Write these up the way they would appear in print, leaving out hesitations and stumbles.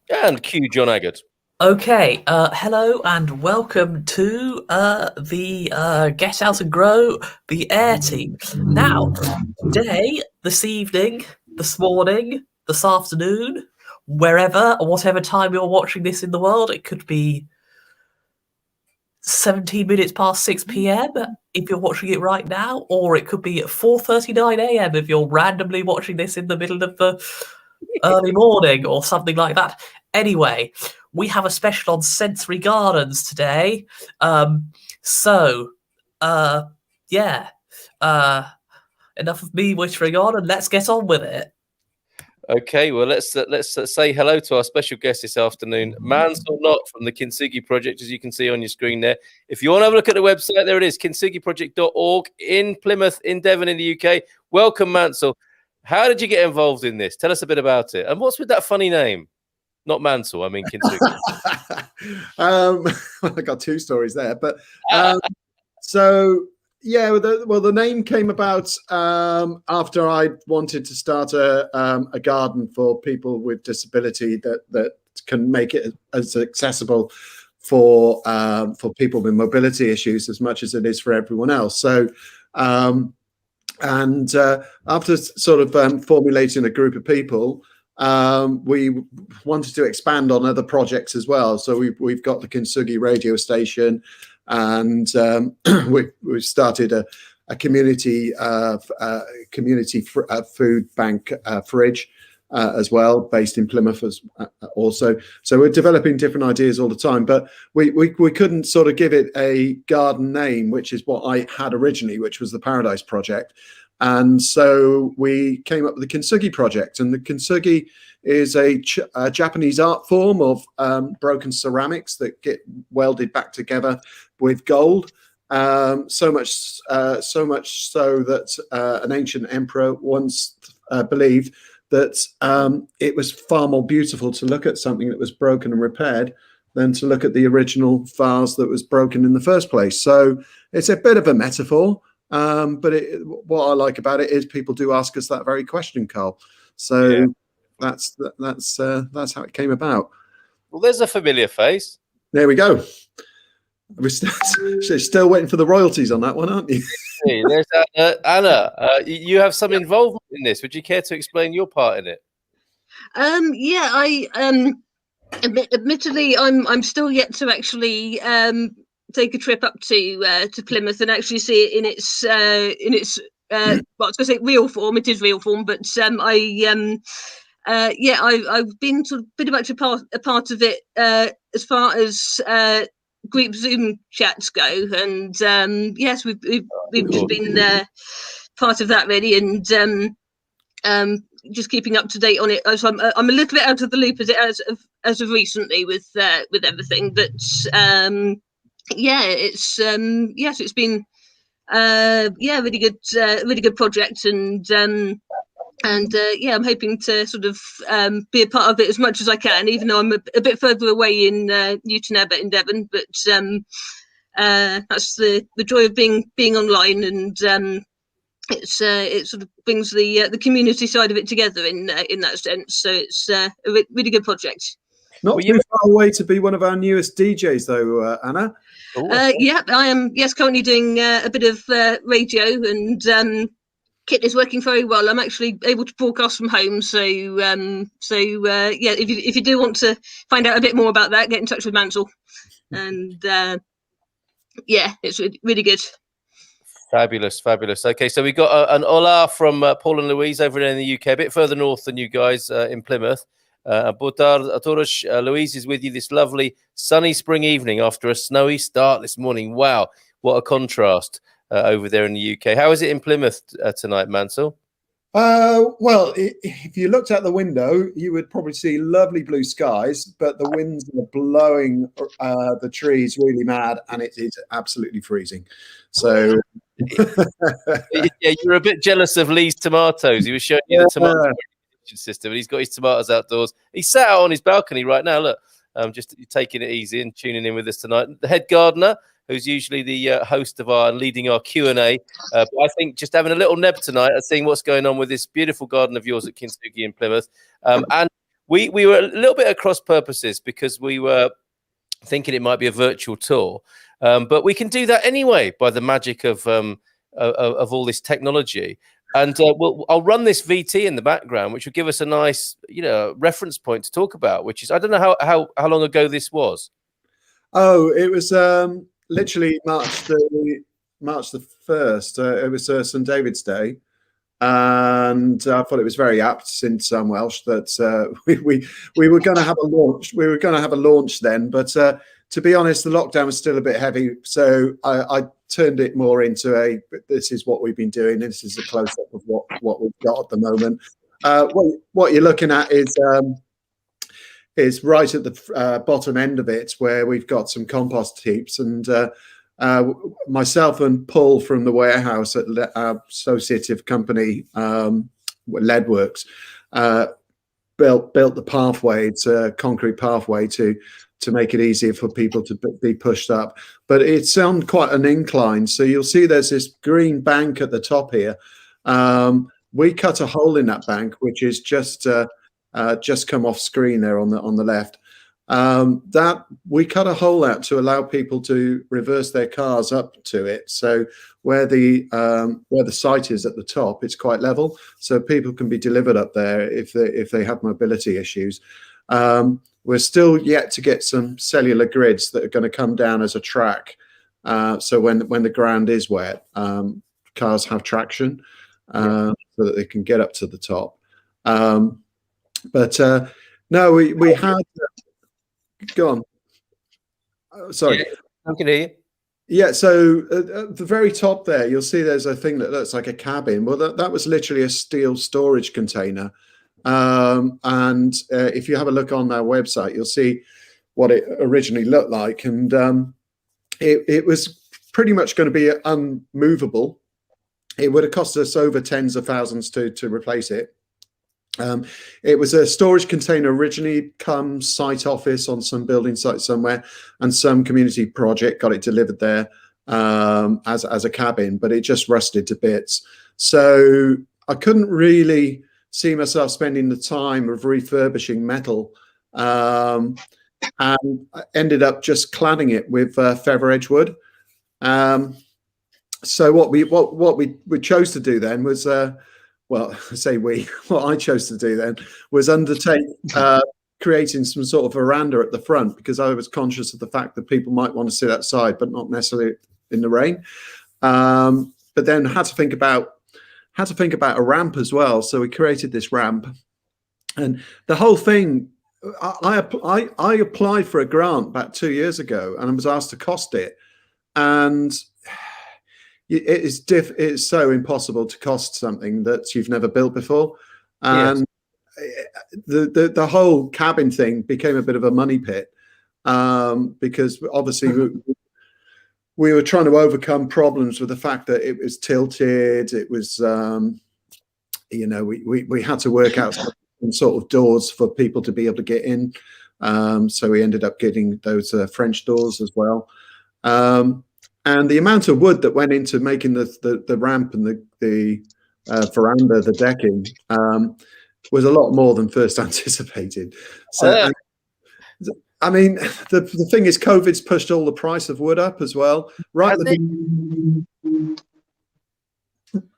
And cue John Aggart. Okay, hello and welcome to the Get Out and Grow the Air team. Now, today, this evening, this morning, this afternoon, wherever, whatever time you're watching this in the world, it could be 17 minutes past 6 p.m. if you're watching it right now, or it could be 4:39 a.m. if you're randomly watching this in the middle of the early morning or something like that. Anyway, we have a special on sensory gardens today. So, yeah, uh, enough of me whittering on, and let's get on with it. Okay, well, let's say hello to our special guest this afternoon, Mansel Nott from the Kinsugi Project, as you can see on your screen there. If you want to have a look at the website, there it is, KinsugiProject.org in Plymouth, in Devon, in the UK. Welcome, Mansel. How did you get involved in this? Tell us a bit about it. And what's with that funny name? Not Mansel, I mean Kinsugi. I got two stories there, but so yeah, the name came about after I wanted to start a garden for people with disability that can make it as accessible for people with mobility issues as much as it is for everyone else. So. After sort of formulating a group of people, we wanted to expand on other projects as well. So we've got the Kinsugi radio station, and we've started a community food bank fridge as well, based in Plymouth also. So we're developing different ideas all the time, but we couldn't sort of give it a garden name, which is what I had originally, which was the Paradise Project. And so we came up with the Kinsugi Project, and the Kintsugi is a Japanese art form of broken ceramics that get welded back together with gold. So much so that an ancient emperor once believed that it was far more beautiful to look at something that was broken and repaired than to look at the original vase that was broken in the first place. So it's a bit of a metaphor. But what I like about it is people do ask us that very question, Carl. So yeah. That's how it came about. Well, there's a familiar face. There we go. We're still waiting for the royalties on that one, aren't you? There's Anna. You have some involvement in this. Would you care to explain your part in it? Yeah, I admittedly, I'm still yet to actually take a trip up to Plymouth and actually see it in its well, I was going to say real form. It is real form, but I've been sort of pretty much a part of it as far as group Zoom chats go, and yes, we've just been part of that really, and just keeping up to date on it. So I'm a little bit out of the loop as of recently with everything, but it's yes, it's been really good project, and I'm hoping to sort of be a part of it as much as I can, even though I'm a bit further away in Newton Abbot in Devon. But that's the joy of being online, and it sort of brings the community side of it together in that sense. So it's a really good project. Not too far away to be one of our newest DJs, though, Anna. Yeah, I am. Yes, currently doing a bit of radio, and kit is working very well. I'm actually able to broadcast from home, so if you do want to find out a bit more about that, get in touch with Mansel, and it's really good. Fabulous. Okay, so we got an hola from Paul and Louise over there in the UK, a bit further north than you guys in Plymouth. Boa tarde a todos. Louise is with you this lovely sunny spring evening after a snowy start this morning. Wow, what a contrast over there in the UK. How is it in Plymouth tonight, Mansel? Well, if you looked out the window, you would probably see lovely blue skies, but the winds are blowing the trees really mad, and it is absolutely freezing. So yeah, you're a bit jealous of Lee's tomatoes. He was showing you the tomato system, and he's got his tomatoes outdoors. He's sat out on his balcony right now. Look, just taking it easy and tuning in with us tonight. The head gardener, who's usually the host of our leading our Q&A, but I think just having a little neb tonight and seeing what's going on with this beautiful garden of yours at Kinsugi in Plymouth. And we were a little bit at cross purposes because we were thinking it might be a virtual tour, but we can do that anyway by the magic of all this technology. And I'll run this VT in the background, which will give us a nice, reference point to talk about. Which is, I don't know how long ago this was. Oh, it was literally March the 1st. It was St. David's Day, and I thought it was very apt, since I'm Welsh, that we were going to have a launch. We were going to have a launch then, but to be honest, the lockdown was still a bit heavy, so I turned it more into this is what we've been doing. This is a close up of what we've got at the moment. What you're looking at is right at the bottom end of it, where we've got some compost heaps, and myself and Paul from the warehouse at our associative company, Leadworks, built the pathway. It's a concrete pathway to make it easier for people to be pushed up. But it's on quite an incline, so you'll see there's this green bank at the top here. We cut a hole in that bank, which is just come off screen there on the left. That we cut a hole out to allow people to reverse their cars up to it. So where the site is at the top, it's quite level, so people can be delivered up there if they have mobility issues. We're still yet to get some cellular grids that are going to come down as a track. So when the ground is wet, cars have traction, so that they can get up to the top. But no, we had. Go on. Sorry. Yeah, I can hear you. Yeah, so at the very top there, you'll see there's a thing that looks like a cabin. Well, that was literally a steel storage container. And if you have a look on our website, you'll see what it originally looked like. And it was pretty much going to be unmovable. It would have cost us over tens of thousands to replace it. It was a storage container originally, come site office on some building site somewhere, and some community project got it delivered there as a cabin, but it just rusted to bits. So I couldn't really see myself spending the time of refurbishing metal, and I ended up just cladding it with feather edge wood. So what we chose to do then was what I chose to do then was undertake creating some sort of veranda at the front, because I was conscious of the fact that people might want to sit outside, but not necessarily in the rain. But then had to think about a ramp as well. So we created this ramp, and the whole thing. I applied for a grant about 2 years ago, and I was asked to cost it, and it's so impossible to cost something that you've never built before. And the whole cabin thing became a bit of a money pit, because obviously we were trying to overcome problems with the fact that it was tilted. It was, we had to work out some sort of doors for people to be able to get in. So we ended up getting those French doors as well. And the amount of wood that went into making the ramp and the veranda, the decking, was a lot more than first anticipated. So, I mean, the thing is, COVID's pushed all the price of wood up as well. Right at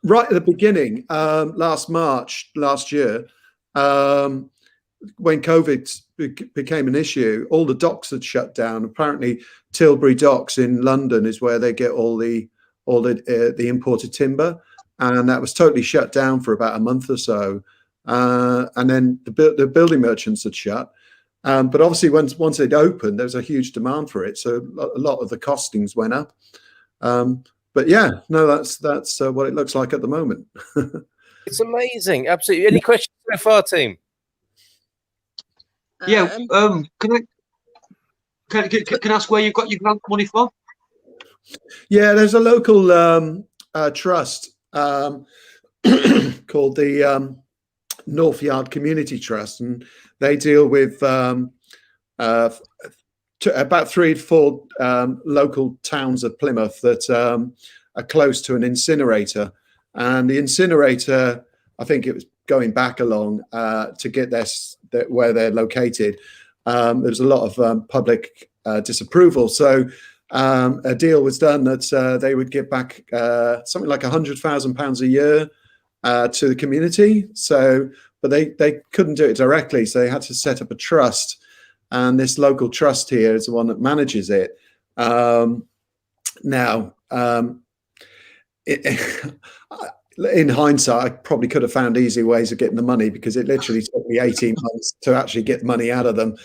the beginning, last March last year, when COVID became an issue, all the docks had shut down. Apparently, Tilbury Docks in London is where they get all the imported timber, and that was totally shut down for about a month or so. And then the building merchants had shut. But obviously, once it opened, there was a huge demand for it, so a lot of the costings went up. But yeah, no, that's what it looks like at the moment. It's amazing, absolutely. Any questions so far, team? Yeah, can I ask where you got your grant money for? Yeah, there's a local trust called the North Yard Community Trust, and they deal with about 3 or 4 local towns of Plymouth that are close to an incinerator. And the incinerator, I think it was going back along to get where they're located, there was a lot of public disapproval. So a deal was done that they would give back something like £100,000 a year to the community. So, but they couldn't do it directly, so they had to set up a trust, and this local trust here is the one that manages it. Now, in hindsight, I probably could have found easy ways of getting the money, because it literally took me 18 months to actually get the money out of them.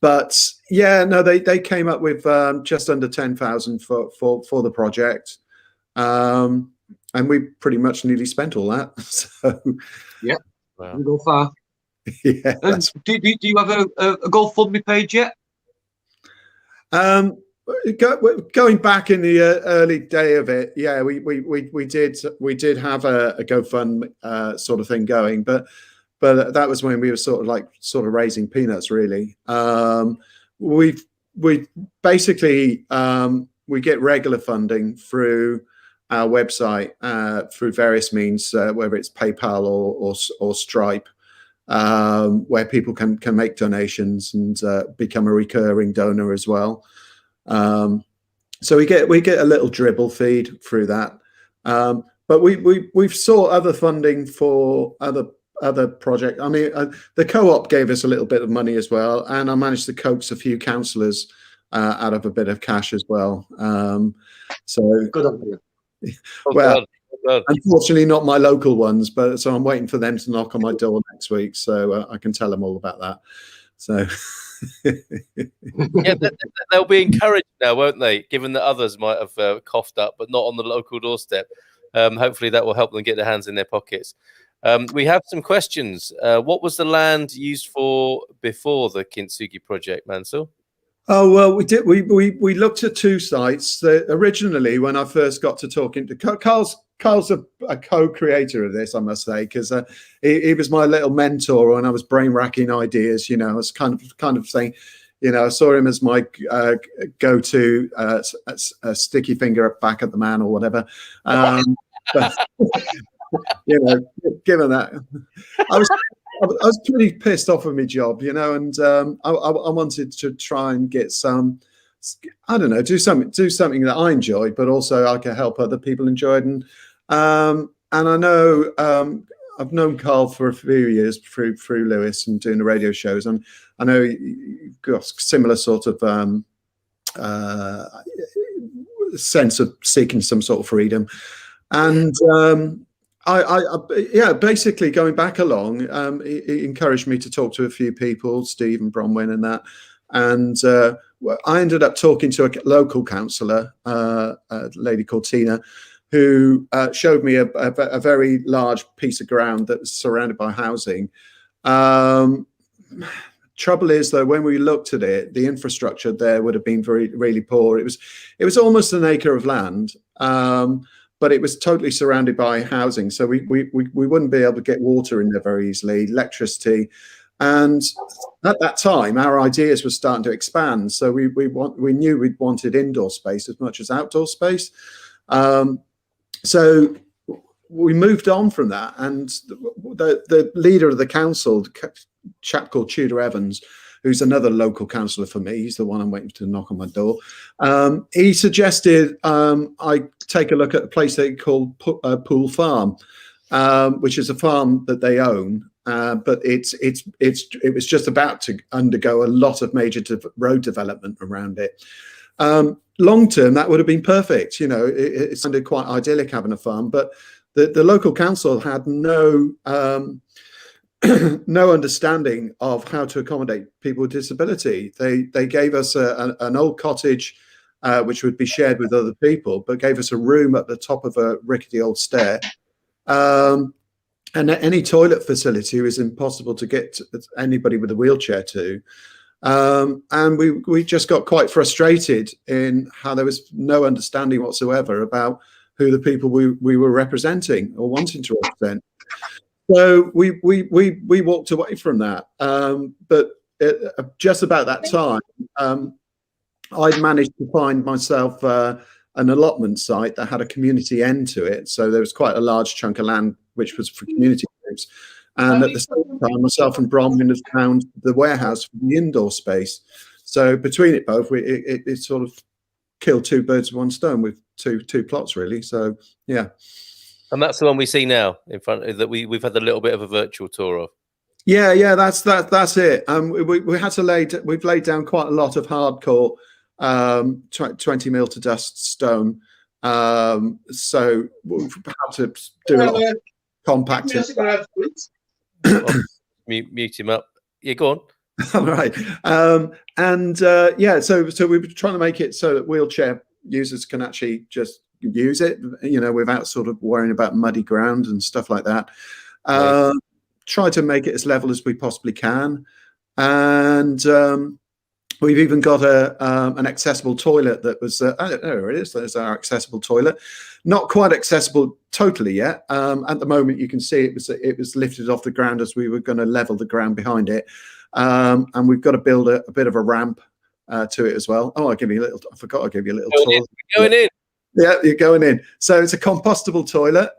But yeah, no, they came up with just under 10,000 for the project, and we pretty much nearly spent all that. So yeah, wow. We go far. Yeah. And do you have a GoFundMe page yet? Going back in the early day of it, yeah, we did have a GoFundMe sort of thing going, but that was when we were sort of raising peanuts, really. We basically we get regular funding through our website through various means, whether it's PayPal or Stripe, where people can make donations and become a recurring donor as well. So we get a little dribble feed through that, but we've sought other funding for other projects. I mean, the co-op gave us a little bit of money as well, and I managed to coax a few councillors out of a bit of cash as well. So Good on you. Well, unfortunately not my local ones, but so I'm waiting for them to knock on my door next week, so I can tell them all about that. So yeah, they'll be encouraged now, won't they? Given that others might have coughed up, but not on the local doorstep. Hopefully that will help them get their hands in their pockets. We have some questions. What was the land used for before the Kintsugi project, Mansel? Oh, well, we did. We looked at two sites. Originally, when I first got to talking to Carl's a co-creator of this, I must say, because he was my little mentor when I was brain racking ideas. You know, I was kind of saying, you know, I saw him as my go-to sticky finger back at the man or whatever. But, you know, given that, I was pretty pissed off with my job, you know, and I wanted to try and get some, I don't know, do something that I enjoyed, but also I could help other people enjoy it. And I know I've known Carl for a few years through Lewis and doing the radio shows, and I know you've got similar sort of sense of seeking some sort of freedom, and I basically going back along, he encouraged me to talk to a few people, Steve and Bronwyn and that, and I ended up talking to a local councillor, a lady called Tina, who showed me a very large piece of ground that was surrounded by housing. Trouble is, though, when we looked at it, the infrastructure there would have been really poor. It was almost an acre of land, but it was totally surrounded by housing, so we wouldn't be able to get water in there very easily, electricity, and at that time our ideas were starting to expand. So we knew we wanted indoor space as much as outdoor space. So we moved on from that, and the leader of the council, a chap called Tudor Evans, who's another local councillor for me, he's the one I'm waiting to knock on my door, he suggested I take a look at a place they call Pool Farm, which is a farm that they own, but it was just about to undergo a lot of major road development around it. Long term, that would have been perfect. You know, it sounded quite idyllic having a farm, but the local council had no no understanding of how to accommodate people with disability. They gave us an old cottage, which would be shared with other people, but gave us a room at the top of a rickety old stair. And any toilet facility was impossible to get anybody with a wheelchair to. And we just got quite frustrated in how there was no understanding whatsoever about who the people we were representing or wanting to represent. So we walked away from that. But just about that time, I'd managed to find myself an allotment site that had a community end to it. So there was quite a large chunk of land which was for community groups. And at the same meantime, myself and Bronwyn have found the warehouse for the indoor space. So between it both, it sort of killed two birds with one stone with two plots, really. So yeah. And that's the one we see now in front of that we've had a little bit of a virtual tour of. Yeah, that's it. We had to we've laid down quite a lot of hardcore 20 mil to dust stone. So we've had to do a lot of compacting. Mute him up. Yeah, go on. All right. Yeah, so we were trying to make it so that wheelchair users can actually just use it, without sort of worrying about muddy ground and stuff like that. Right. Try to make it as level as we possibly can. And we've even got an accessible toilet that was, there it is, there's our accessible toilet. Not quite accessible totally yet. At the moment, you can see it was lifted off the ground as we were going to level the ground behind it. And we've got to build a bit of a ramp to it as well. Oh, I forgot I'll give you a little tour. Going in. Yeah, you're going in. So it's a compostable toilet.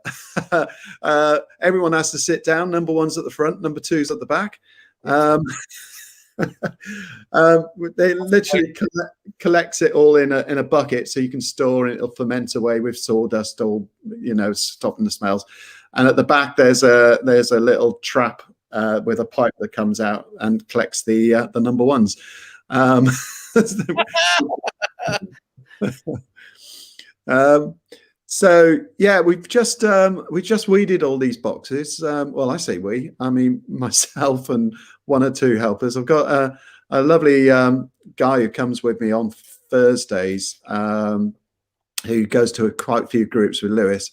Everyone has to sit down. Number one's at the front, number two's at the back. They literally collects it all in a bucket, so you can store it. It'll ferment away with sawdust, or stopping the smells. And at the back, there's a little trap with a pipe that comes out and collects the number ones. So yeah, we just weeded all these boxes. Well, I say we, I mean myself and one or two helpers. I've got a lovely guy who comes with me on Thursdays, who goes to quite a few groups with Lewis,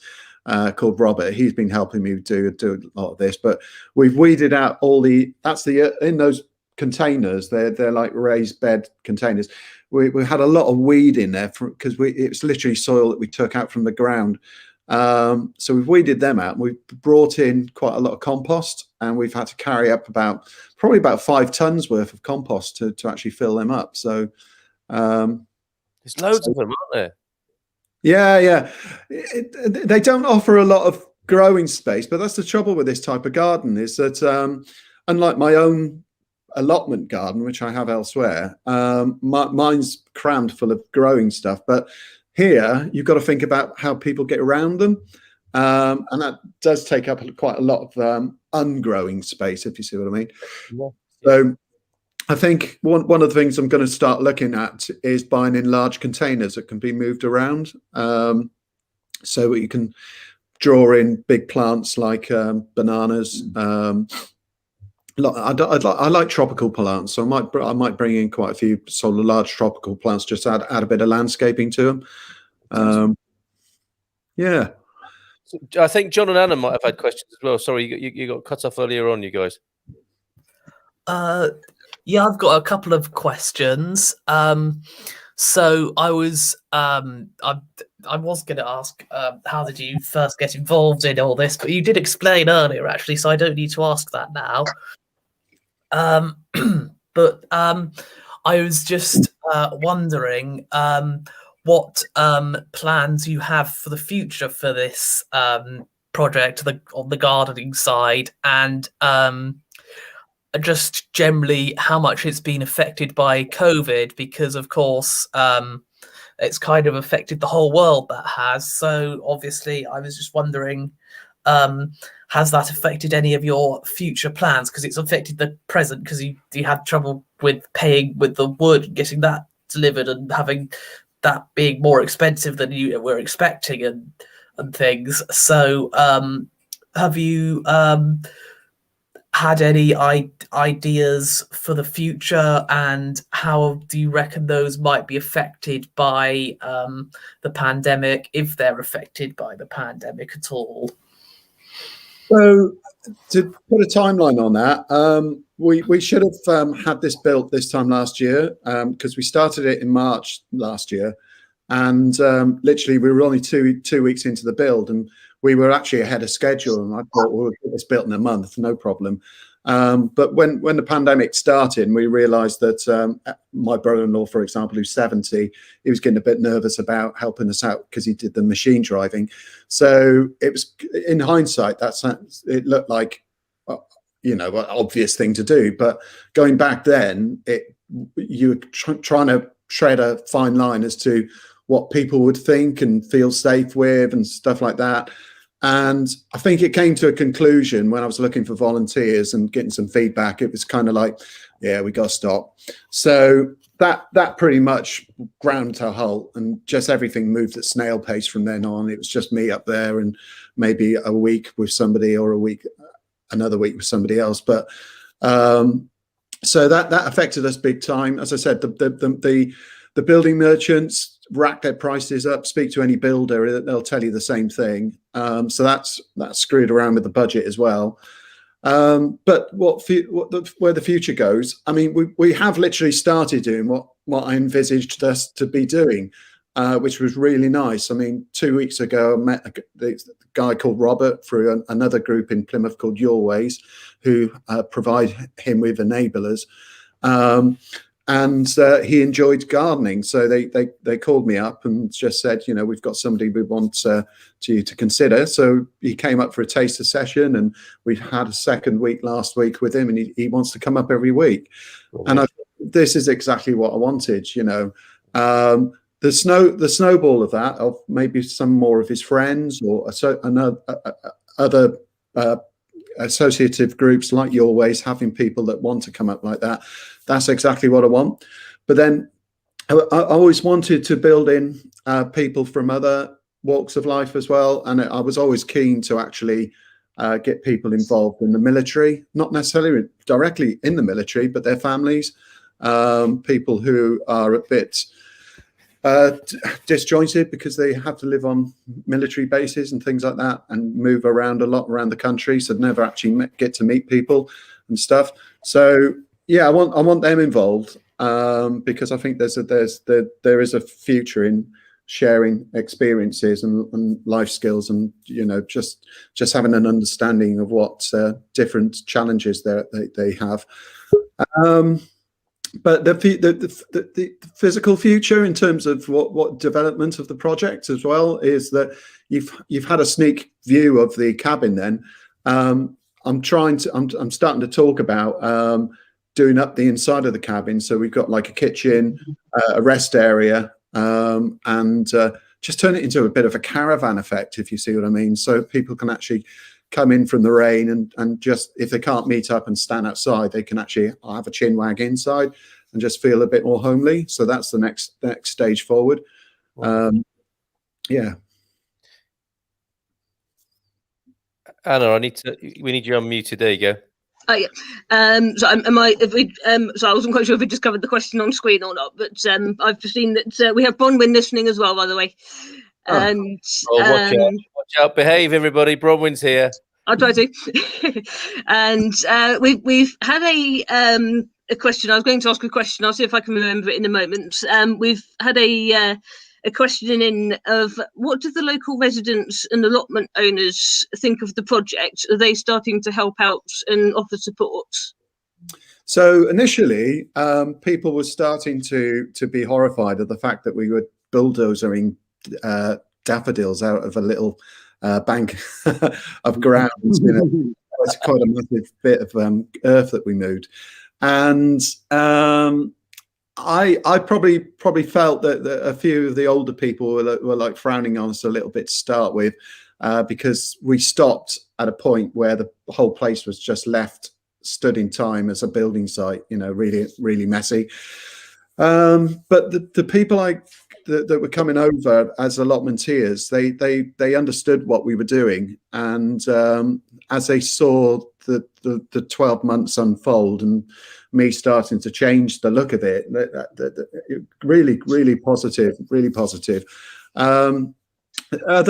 called Robert. He's been helping me do a lot of this, but we've weeded out all in those containers. They're like raised bed containers. We had a lot of weed in there because it was literally soil that we took out from the ground. So we've weeded them out. We've brought in quite a lot of compost, and we've had to carry up probably about 5 tons worth of compost to actually fill them up. So there's loads of them, aren't there? Yeah. They don't offer a lot of growing space, but that's the trouble with this type of garden, is that unlike my own allotment garden, which I have elsewhere, mine's crammed full of growing stuff. But here you've got to think about how people get around them, and that does take up quite a lot of ungrowing space, if you see what I mean. Yeah. So I think one of the things I'm going to start looking at is buying in large containers that can be moved around, so you can draw in big plants like bananas. I like tropical plants, so I might bring in quite a few sort of large tropical plants, just add a bit of landscaping to them. Yeah. I think John and Anna might have had questions as well. Sorry, you got cut off earlier on, you guys. Yeah, I've got a couple of questions. So I was going to ask, how did you first get involved in all this? But you did explain earlier, actually, so I don't need to ask that now. But I was just wondering what plans you have for the future for this project on the gardening side, and just generally how much it's been affected by COVID, because of course it's kind of affected the whole world, that has. So obviously I was just wondering, has that affected any of your future plans? Because it's affected the present, because you had trouble with paying with the wood, getting that delivered, and having that being more expensive than you were expecting, and things. So have you had any ideas for the future, and how do you reckon those might be affected by the pandemic, if they're affected by the pandemic at all? So to put a timeline on that, we should have had this built this time last year, because we started it in March last year, and literally we were only two weeks into the build, and we were actually ahead of schedule, and I thought we'll get this built in a month, no problem. But when the pandemic started, we realised that my brother-in-law, for example, who's 70, he was getting a bit nervous about helping us out because he did the machine driving. So it was, in hindsight, it looked like an obvious thing to do. But going back then, you were trying to tread a fine line as to what people would think and feel safe with and stuff like that. And I think it came to a conclusion when I was looking for volunteers and getting some feedback. It was kind of like, yeah, we got to stop. So that pretty much ground to a halt, and just everything moved at snail pace from then on. It was just me up there and maybe a week with somebody, or another week with somebody else. But so that affected us big time. As I said, the building merchants rack their prices up. Speak to any builder, they'll tell you the same thing. So that's screwed around with the budget as well. But where the future goes, I mean, we have literally started doing what I envisaged us to be doing, which was really nice. I mean, 2 weeks ago, I met the guy called Robert through another group in Plymouth called Your Ways, who provide him with enablers. And he enjoyed gardening, so they called me up and just said, we've got somebody we want to consider. So he came up for a taster session, and we had a second week last week with him, and he wants to come up every week. And this is exactly what I wanted. The snowball of that, of maybe some more of his friends or other associative groups like Your Ways, having people that want to come up like that. That's exactly what I want. But then I always wanted to build in people from other walks of life as well. And I was always keen to actually get people involved in the military, not necessarily directly in the military, but their families, people who are a bit disjointed because they have to live on military bases and things like that, and move around a lot around the country, so never actually get to meet people and stuff. So yeah, I want them involved, because I think there is a future in sharing experiences and life skills, and just having an understanding of what different challenges they have. But the physical future, in terms of what development of the project as well, is that you've had a sneak view of the cabin. Then I'm starting to talk about doing up the inside of the cabin. So we've got like a kitchen, a rest area, and just turn it into a bit of a caravan effect, if you see what I mean. So people can actually come in from the rain and just, if they can't meet up and stand outside, they can actually have a chin wag inside and just feel a bit more homely. So that's the next stage forward. Yeah. Anna, we need you unmuted. There you go. Oh yeah. So I wasn't quite sure if we just covered the question on screen or not, but I've just seen that we have Bronwyn listening as well, by the way. And watch out, behave, everybody. Bronwyn's here. I'll try to. And we've had a question. I was going to ask a question. I'll see if I can remember it in a moment. We've had a question in of, what do the local residents and allotment owners think of the project? Are they starting to help out and offer support? So initially, people were starting to be horrified at the fact that we were bulldozering daffodils out of a little bank of ground. It's quite a massive bit of earth that we moved, and I probably felt that a few of the older people were like frowning on us a little bit to start with, because we stopped at a point where the whole place was just stood in time as a building site, really, really messy. But the people that were coming over as allotmenteers, they understood what we were doing, and as they saw the 12 months unfold and me starting to change the look of it, really, really positive, really positive. The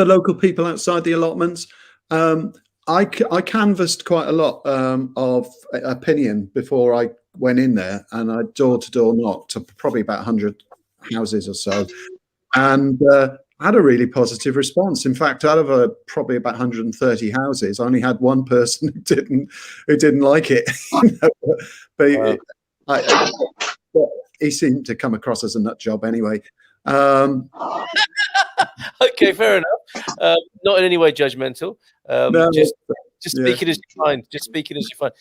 local people outside the allotments, I canvassed quite a lot of opinion before I went in there, and I door-to-door knocked to probably about 100 houses or so, and had a really positive response. In fact, out of probably about 130 houses, I only had one person who didn't like it. But he seemed to come across as a nut job anyway. Okay, fair enough. Not in any way judgmental. No, Just speaking as you find. Just speaking as you find.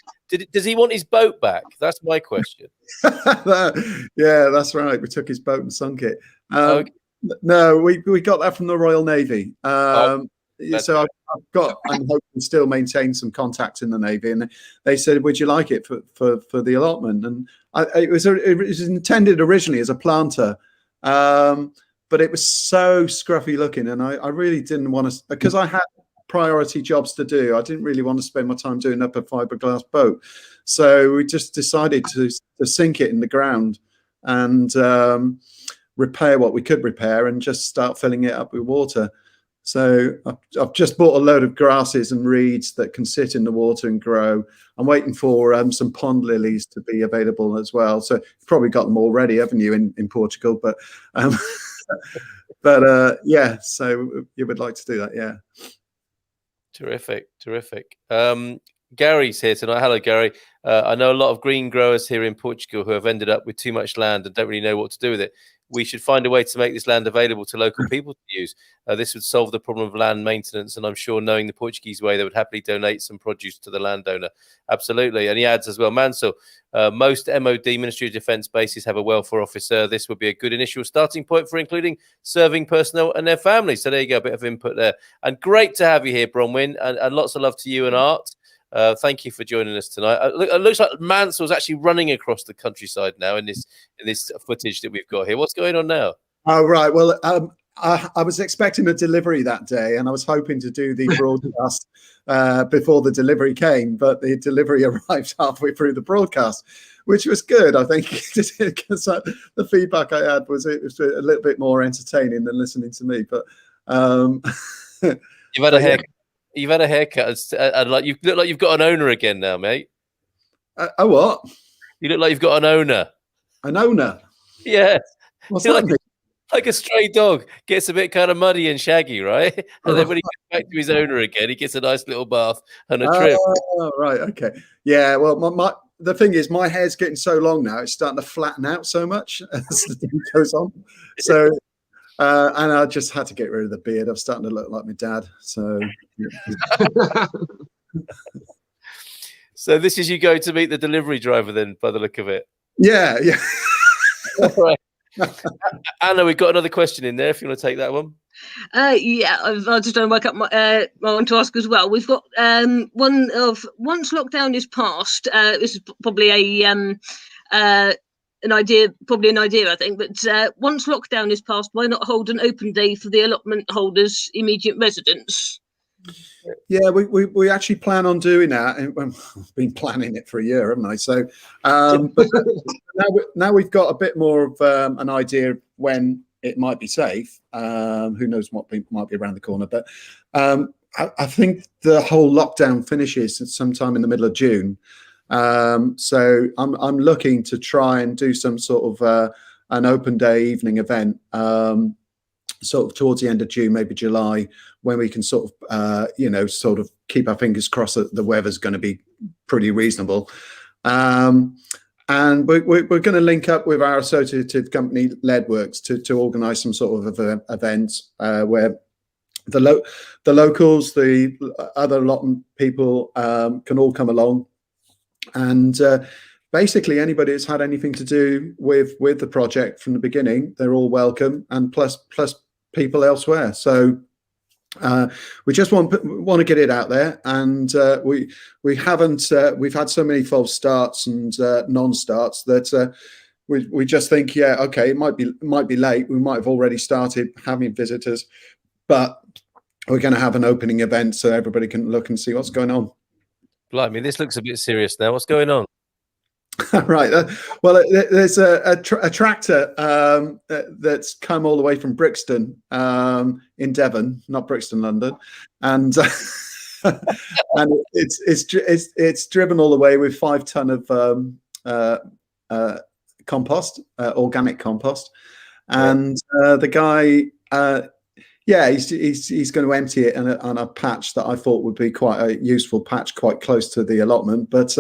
Does he want his boat back? That's my question. Yeah, that's right. We took his boat and sunk it. Okay. No, we got that from the Royal Navy. So I'm hoping to still maintain some contacts in the Navy, and they said, "Would you like it for the allotment?" And it was intended originally as a planter, but it was so scruffy looking, and I really didn't want to, because I had priority jobs to do. I didn't really want to spend my time doing up a fiberglass boat, so we just decided to sink it in the ground and repair what we could repair and just start filling it up with water. So I've just bought a load of grasses and reeds that can sit in the water and grow. I'm waiting for some pond lilies to be available as well. So you've probably got them already, haven't you, in Portugal? But yeah, so you would like to do that, yeah. Terrific. Gary's here tonight. Hello, Gary. I know a lot of green growers here in Portugal who have ended up with too much land and don't really know what to do with it. We should find a way to make this land available to local people to use. This would solve the problem of land maintenance, and I'm sure, knowing the Portuguese way, they would happily donate some produce to the landowner. Absolutely. And he adds as well, Mansel, most MOD, Ministry of Defence bases have a welfare officer. This would be a good initial starting point for including serving personnel and their families. So there you go, a bit of input there. And great to have you here, Bronwyn, and lots of love to you and Art. Thank you for joining us tonight. It looks like Mansel's actually running across the countryside now in this footage that we've got here. What's going on now? Oh, right. Well, I was expecting a delivery that day, and I was hoping to do the broadcast before the delivery came, but the delivery arrived halfway through the broadcast, which was good, I think, because the feedback I had was it was a little bit more entertaining than listening to me. But you've had a haircut. You've had a haircut, and like you look like you've got an owner again now, mate. A what? You look like you've got an owner. An owner? Yeah. What's that mean? Like a stray dog gets a bit kind of muddy and shaggy, right? And then when he gets back to his owner again, he gets a nice little bath and a trim. Oh, right. Okay. Yeah. Well, the thing is, my hair's getting so long now; it's starting to flatten out so much as the day goes on. So. And I just had to get rid of the beard. I'm starting to look like my dad. So, so this is you go to meet the delivery driver, then, by the look of it. Yeah. All right. Anna, we've got another question in there. If you want to take that one. Yeah, I was just trying to work up I want to ask as well. We've got one of once lockdown is past. This is probably an idea, I think, but once lockdown is passed, why not hold an open day for the allotment holders' immediate residents? Yeah, we actually plan on doing that, and we've been planning it for a year, haven't I? So, but now we've got a bit more of an idea of when it might be safe. Who knows what might be around the corner? But I think the whole lockdown finishes sometime in the middle of June. So I'm looking to try and do some sort of an open day evening event, sort of towards the end of June, maybe July, when we can sort of, sort of keep our fingers crossed that the weather's going to be pretty reasonable. And we're going to link up with our associated company, Leadworks, to organise some sort of events where the locals, the other allotment people can all come along. And basically anybody that's had anything to do with the project from the beginning, they're all welcome, and plus people elsewhere. So we just want to get it out there, and we haven't we've had so many false starts and non-starts that we just think, yeah, okay, it might be late. We might have already started having visitors, but we're going to have an opening event so everybody can look and see what's going on. Blimey, this looks a bit serious now. What's going on? Right. Well, there's a tractor that's come all the way from Brixton in Devon, not Brixton, London, and and it's driven all the way with 5 ton of compost, organic compost, and the guy. Yeah, he's going to empty it on a patch that I thought would be quite a useful patch, quite close to the allotment. But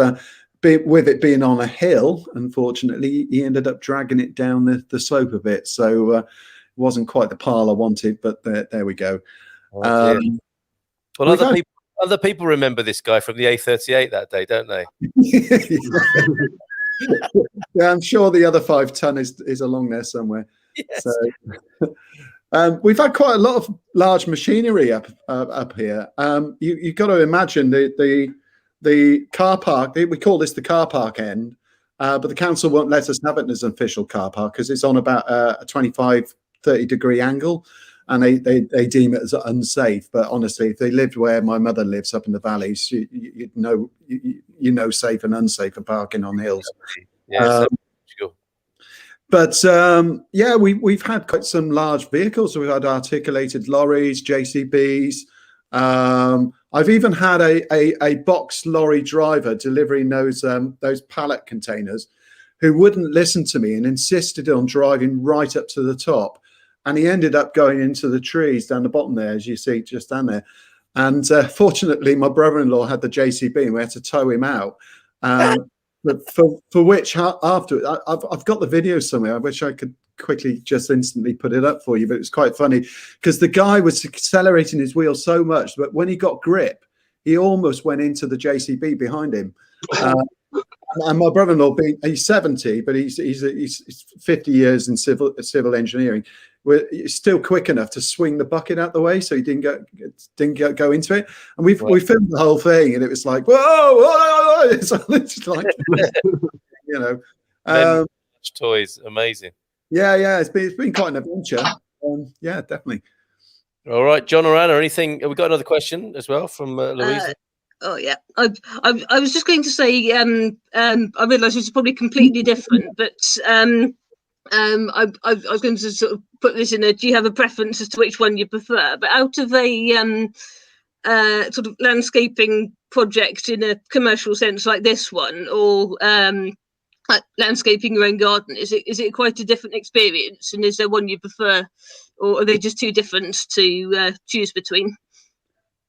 with it being on a hill, unfortunately, he ended up dragging it down the slope a bit. So it wasn't quite the pile I wanted, but there we go. Well, Other people remember this guy from the A38 that day, don't they? Yeah, I'm sure the other 5 ton is along there somewhere. Yes. So we've had quite a lot of large machinery up here. You've got to imagine the car park. We call this the car park end, but the council won't let us have it as an official car park because it's on about a 25-30 degree angle, and they deem it as unsafe. But honestly, if they lived where my mother lives up in the valleys, you know safe and unsafe for parking on hills. Yeah, sure. But yeah, we've had quite some large vehicles. So we've had articulated lorries, JCBs. I've even had a box lorry driver delivering those pallet containers, who wouldn't listen to me and insisted on driving right up to the top. And he ended up going into the trees down the bottom there, as you see just down there. And fortunately, my brother-in-law had the JCB and we had to tow him out. But for which after I've got the video somewhere. I wish I could quickly just instantly put it up for you, but it's quite funny because the guy was accelerating his wheel so much that when he got grip, he almost went into the JCB behind him. And my brother-in-law, he's 70, but he's 50 years in civil engineering. He's still quick enough to swing the bucket out the way, so he didn't go into it. And we filmed the whole thing, and it was like, whoa! It's like, you know, toys, amazing. Yeah, it's been quite an adventure. Yeah, definitely. All right, John or Anna, anything? We got another question as well from Louise. Oh yeah, I was just going to say I realise this is probably completely different, but I was going to sort of put this in a. Do you have a preference as to which one you prefer? But out of a sort of landscaping project in a commercial sense like this one, or landscaping your own garden, is it quite a different experience? And is there one you prefer, or are they just too different to choose between?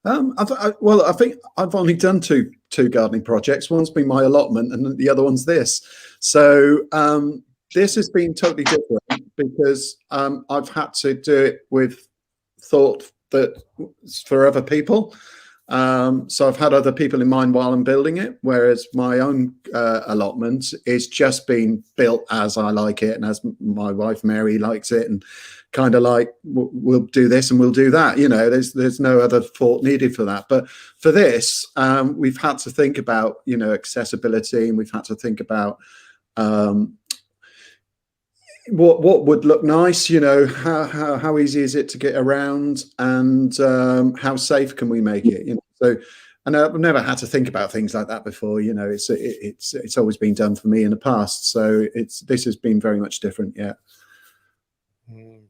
I think I've only done two gardening projects. One's been my allotment, and the other one's this. So this has been totally different because I've had to do it with thought that for other people. So I've had other people in mind while I'm building it, whereas my own allotment is just being built as I like it and as my wife Mary likes it, and kind of like we'll do this and we'll do that. You know, there's no other thought needed for that. But for this, we've had to think about, you know, accessibility, and we've had to think about what would look nice, you know, how easy is it to get around, and how safe can we make it, you know. So, and I've never had to think about things like that before, you know. It's always been done for me in the past, so this has been very much different. Yeah.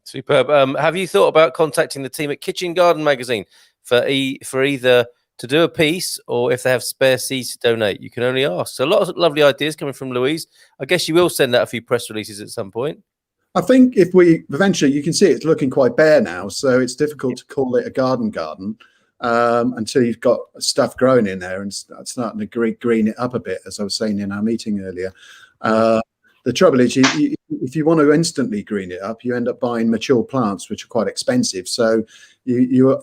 Superb. Have you thought about contacting the team at Kitchen Garden Magazine for either to do a piece, or if they have spare seeds to donate? You can only ask. So a lot of lovely ideas coming from Louise. I guess you will send out a few press releases at some point. I think if we eventually, you can see it's looking quite bare now, so it's difficult to call it a garden until you've got stuff growing in there and starting to green it up a bit, as I was saying in our meeting earlier. The trouble is, if you want to instantly green it up, you end up buying mature plants, which are quite expensive. So you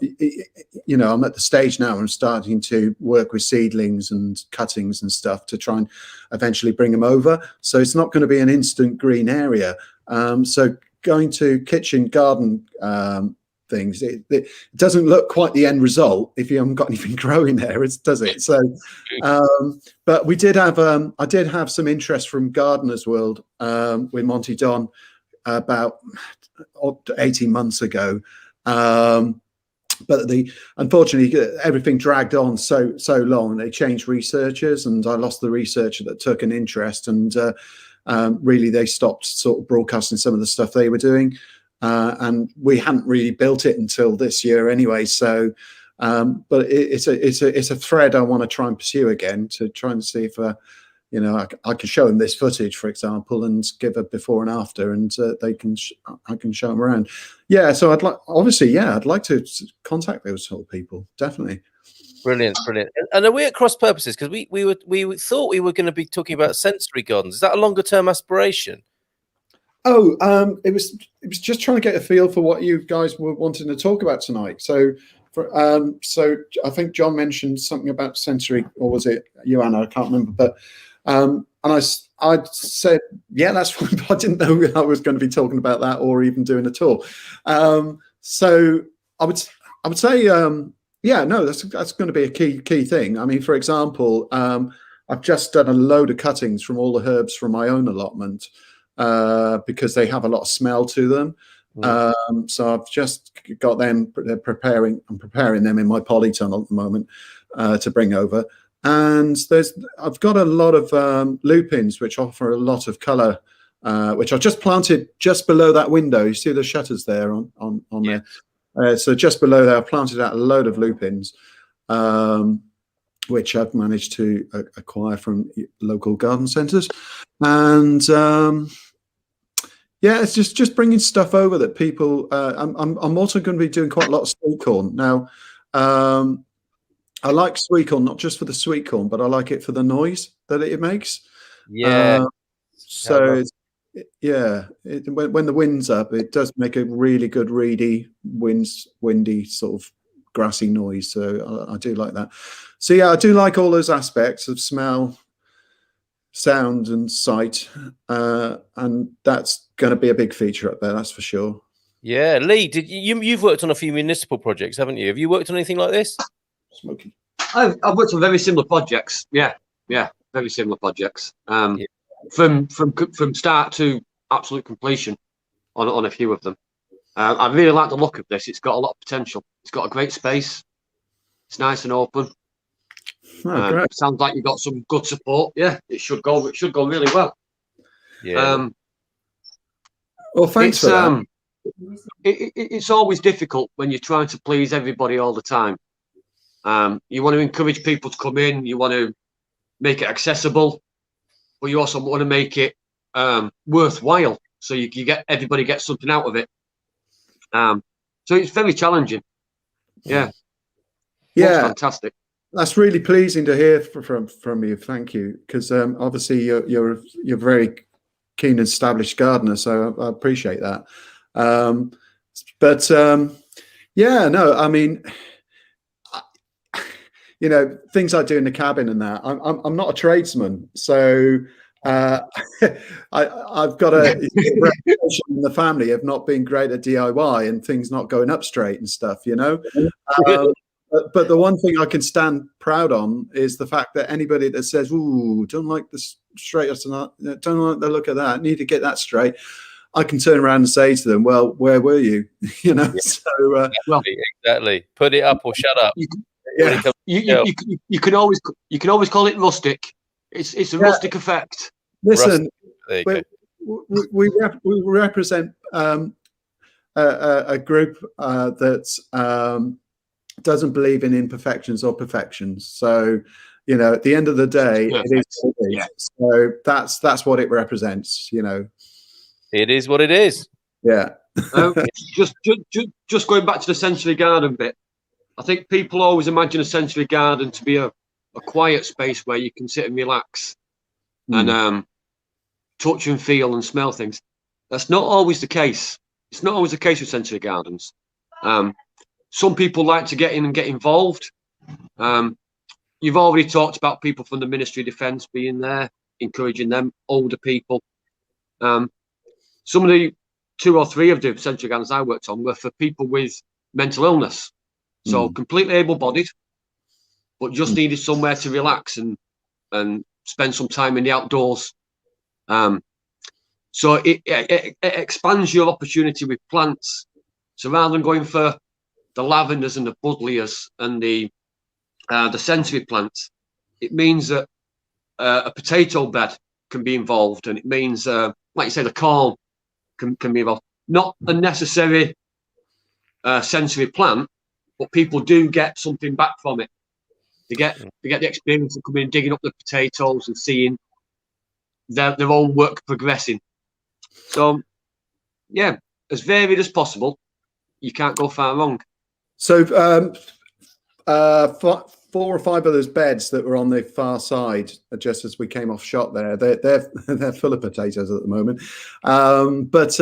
know, I'm at the stage now. I'm starting to work with seedlings and cuttings and stuff to try and eventually bring them over. So it's not going to be an instant green area. So going to kitchen garden things, it doesn't look quite the end result if you haven't got anything growing there, does it? So but we did have I did have some interest from Gardeners World with Monty Don about 18 months ago, but unfortunately everything dragged on so long. They changed researchers, and I lost the researcher that took an interest, and really they stopped sort of broadcasting some of the stuff they were doing. And we hadn't really built it until this year anyway. So, but it's a thread I want to try and pursue again, to try and see if, you know, I can show them this footage, for example, and give a before and after, and I can show them around. Yeah. So I'd like to contact those sort of people. Definitely. Brilliant. And are we at cross purposes? Because we thought we were going to be talking about sensory gardens. Is that a longer term aspiration? Oh, it was just trying to get a feel for what you guys were wanting to talk about tonight. So So I think John mentioned something about sensory, or was it you, Anna? I can't remember. But and I said, yeah, that's fine. But I didn't know I was going to be talking about that or even doing a tour. So I would say, yeah, no, that's going to be a key thing. I mean, for example, I've just done a load of cuttings from all the herbs from my own allotment because they have a lot of smell to them. So I've just got them preparing. I'm preparing them in my polytunnel at the moment to bring over. And I've got a lot of lupins which offer a lot of colour, which I've just planted just below that window. You see the shutters there on there. So just below there, I've planted out a load of lupins, which I've managed to acquire from local garden centres. And yeah, it's just bringing stuff over that people. I'm also going to be doing quite a lot of sweet corn now. I like sweet corn not just for the sweet corn, but I like it for the noise that it makes. Yeah. So when the wind's up, it does make a really good reedy, windy sort of grassy noise. So I do like that. So yeah, I do like all those aspects of smell, sound, and sight, and that's going to be a big feature up there. That's for sure. Yeah, Lee, you've worked on a few municipal projects, haven't you? Have you worked on anything like this? Smoky. I've worked on very similar projects. Yeah, very similar projects. From start to absolute completion on a few of them. I really like the look of this. It's got a lot of potential. It's got a great space. It's nice and open. It sounds like you've got some good support. Yeah, it should go really well. Yeah. Well, thanks for that. It's always difficult when you're trying to please everybody all the time. You want to encourage people to come in. You want to make it accessible, but you also want to make it worthwhile, so you get everybody gets something out of it. So it's very challenging. Yeah. Looks fantastic. That's really pleasing to hear from you. Thank you, because obviously you're a very keen and established gardener, so I appreciate that. Yeah, no, I mean, you know, things I do in the cabin and that. I'm not a tradesman, so I've got a reputation in the family of not being great at DIY and things not going up straight and stuff, you know. But the one thing I can stand proud on is the fact that anybody that says, "Ooh, don't like the straight or not, don't like the look of that, need to get that straight," I can turn around and say to them, "Well, where were you?" You know. Yeah. So exactly, put it up or shut up. You can always call it rustic. It's a rustic effect. Listen, we represent a group that doesn't believe in imperfections or perfections. So, you know, at the end of the day, it is what it is. So that's what it represents. You know, it is what it is. Yeah. Just going back to the sensory garden bit. I think people always imagine a sensory garden to be a quiet space where you can sit and relax and touch and feel and smell things. That's not always the case. It's not always the case with sensory gardens. Some people like to get in and get involved. You've already talked about people from the Ministry of Defence being there, encouraging them, older people. Some of the 2 or 3 of the sensory gardens I worked on were for people with mental illness. So completely able-bodied, but just needed somewhere to relax and spend some time in the outdoors. So it expands your opportunity with plants. So rather than going for the lavenders and the buddleias and the sensory plants, it means that a potato bed can be involved, and it means, like you say, the corn can be involved. Not a necessary sensory plant, but people do get something back from it. They get the experience of coming and digging up the potatoes and seeing their own work progressing. So, yeah, as varied as possible. You can't go far wrong. So, 4 or 5 of those beds that were on the far side, just as we came off shot there, they're full of potatoes at the moment. But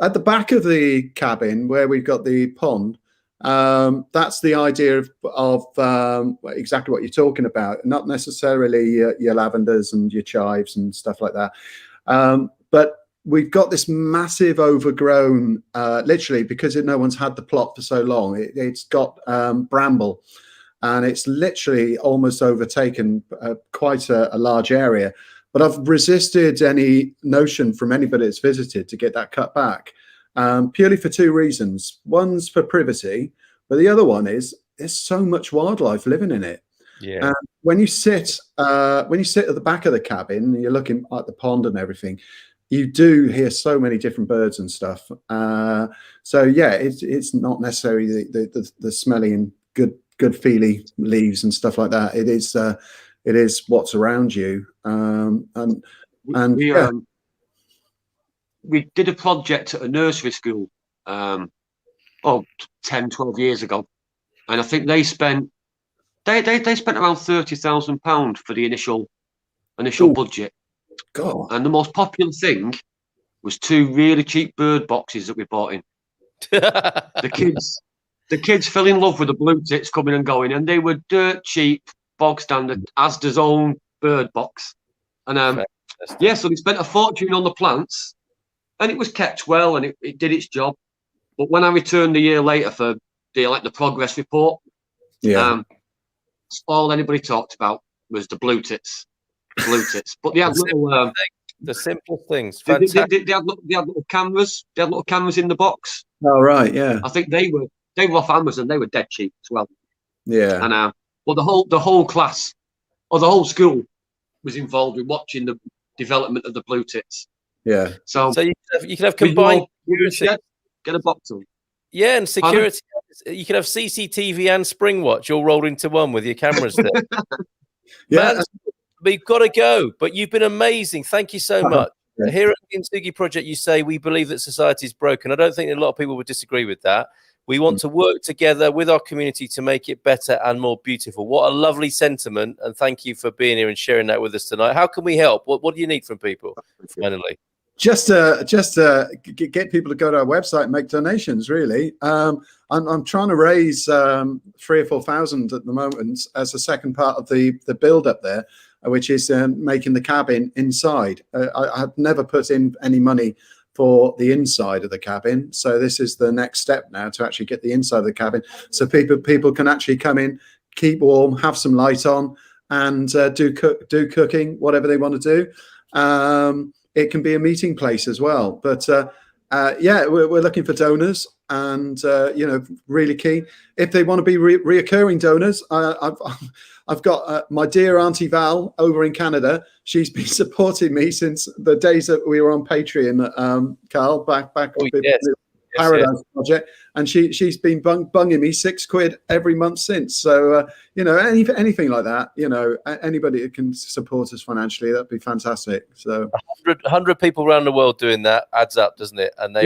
at the back of the cabin, where we've got the pond, That's the idea of exactly what you're talking about. Not necessarily your lavenders and your chives and stuff like that, but we've got this massive overgrown, literally because no one's had the plot for so long. It's got bramble, and it's literally almost overtaken quite a large area. But I've resisted any notion from anybody that's visited to get that cut back, purely for two reasons. One's for privacy, but the other one is there's so much wildlife living in it. Yeah. When you sit at the back of the cabin and you're looking at the pond and everything, you do hear so many different birds and stuff. So yeah, it's not necessarily the smelly and good feely leaves and stuff like that. It is what's around you. We did a project at a nursery school 10, 12 years ago, and I think they spent around £30,000 for the initial budget. God. And the most popular thing was 2 really cheap bird boxes that we bought in. The kids fell in love with the blue tits coming and going, and they were dirt cheap, bog standard Asda's own bird box. And so they spent a fortune on the plants, and it was kept well, and it did its job. But when I returned a year later for the progress report, all anybody talked about was the blue tits. But they had the simple things. They had little cameras. They had little cameras in the box. Oh right, yeah. I think they were off Amazon. They were dead cheap as well. Yeah. And the whole class or the whole school was involved in watching the development of the blue tits. Yeah. So you can have combined. Get a box on. Yeah, and security. You can have CCTV and Springwatch all rolled into one with your cameras there. Yeah. Man, we've got to go, but you've been amazing. Thank you so much. Here at the Kinsugi Project, you say we believe that society is broken. I don't think a lot of people would disagree with that. We want to work together with our community to make it better and more beautiful. What a lovely sentiment, and thank you for being here and sharing that with us tonight. How can we help? What do you need from people, finally? Just to get people to go to our website and make donations, really. I'm trying to raise 3,000 or 4,000 at the moment as a second part of the build up there, which is making the cabin inside. I had never put in any money for the inside of the cabin, so this is the next step now to actually get the inside of the cabin, so people can actually come in, keep warm, have some light on, and do cooking, whatever they want to do. It can be a meeting place as well, but we're looking for donors, and really keen. If they want to be reoccurring donors, I've got my dear Auntie Val over in Canada. She's been supporting me since the days that we were on Patreon, Carl, back in the Paradise Project, and she's been bunging me £6 every month since. So anything like that, anybody that can support us financially, that'd be fantastic. So 100 people around the world doing that adds up, doesn't it? And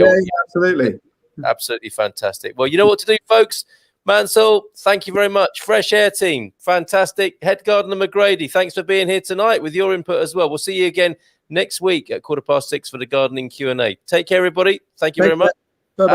absolutely fantastic. Well, you know what to do, folks. Mansel, thank you very much. Fresh Air team, fantastic. Head Gardener McGrady, thanks for being here tonight with your input as well. We'll see you again next week at 6:15 for the gardening Q&A. Take care, everybody. Thank you very much. Bye-bye.